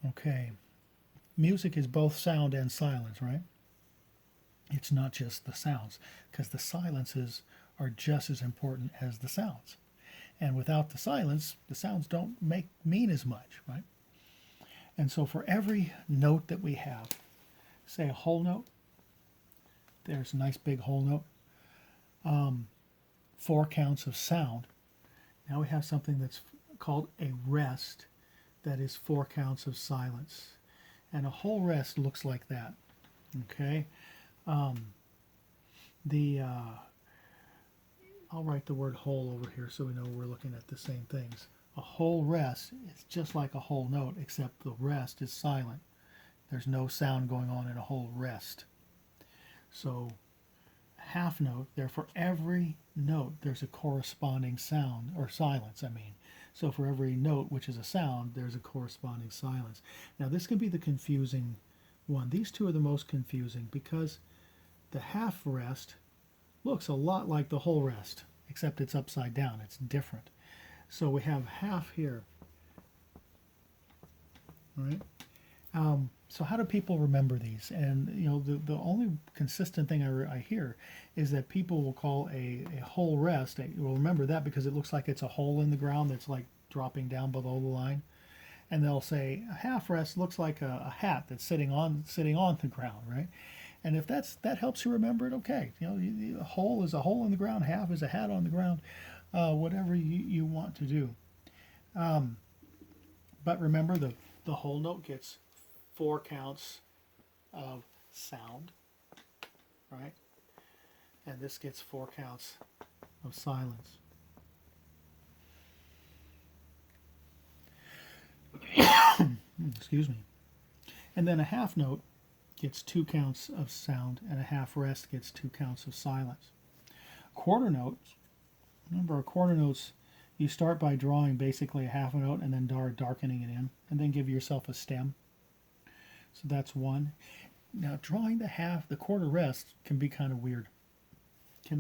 Okay, music is both sound and silence, right? It's not just the sounds, because the silences are just as important as the sounds. And without the silence, the sounds don't mean as much, right? And so for every note that we have, say a whole note, there's a nice big whole note, 4 counts of sound. Now we have something that's called a rest that is 4 counts of silence. And a whole rest looks like that. Okay? The I'll write the word whole over here so we know we're looking at the same things. A whole rest is just like a whole note, except the rest is silent. There's no sound going on in a whole rest. So half note, there for every note there's a corresponding sound, or silence, I mean. So for every note which is a sound, there's a corresponding silence. Now this can be the confusing one. These two are the most confusing because the half rest looks a lot like the whole rest, except it's upside down. It's different. So we have half here, right? So how do people remember these? And the only consistent thing I hear is that people will call a whole rest. Will remember that because it looks like it's a hole in the ground that's like dropping down below the line. And they'll say a half rest looks like a hat that's sitting on the ground, right? And if that helps you remember it, okay. A hole is a hole in the ground, half is a hat on the ground, whatever you want to do. But remember, the whole note gets 4 counts of sound, right? And this gets 4 counts of silence. Excuse me. And then a half note gets 2 counts of sound, and a half rest gets 2 counts of silence. Quarter notes, remember our quarter notes, you start by drawing basically a half a note and then darkening it in, and then give yourself a stem. So that's one. Now drawing the quarter rest can be kind of weird. I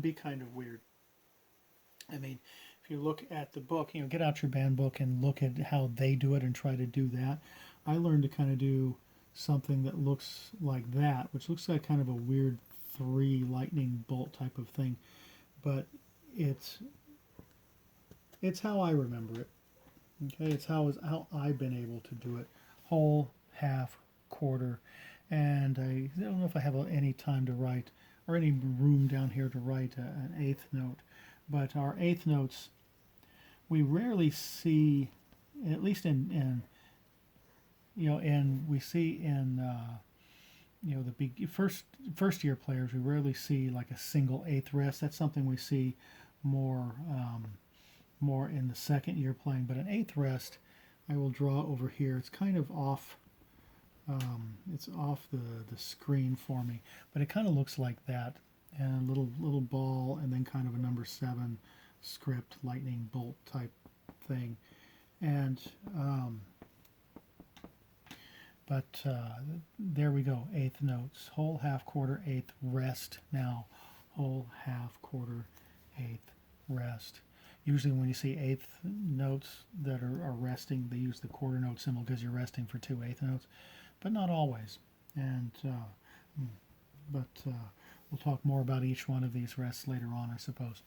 mean, if you look at the book, get out your band book and look at how they do it and try to do that. I learned to kind of do something that looks like that, which looks like kind of a weird 3 lightning bolt type of thing, but it's how I remember it. Okay, it's how I've been able to do it. Whole, half, quarter, and I don't know if I have any time to write or any room down here to write an eighth note, but our eighth notes we rarely see, at least in and we see in the first year players, we rarely see like a single eighth rest. That's something we see more more in the second year playing. But an eighth rest, I will draw over here. It's kind of off. It's off the screen for me, but it kind of looks like that, and a little ball, and then kind of a number 7 script lightning bolt type thing, and but there we go. Eighth notes, whole, half, quarter, eighth, rest. Now, whole, half, quarter, eighth, rest. Usually when you see eighth notes that are resting, they use the quarter note symbol because you're resting for 2 eighth notes, but not always. And we'll talk more about each one of these rests later on, I suppose.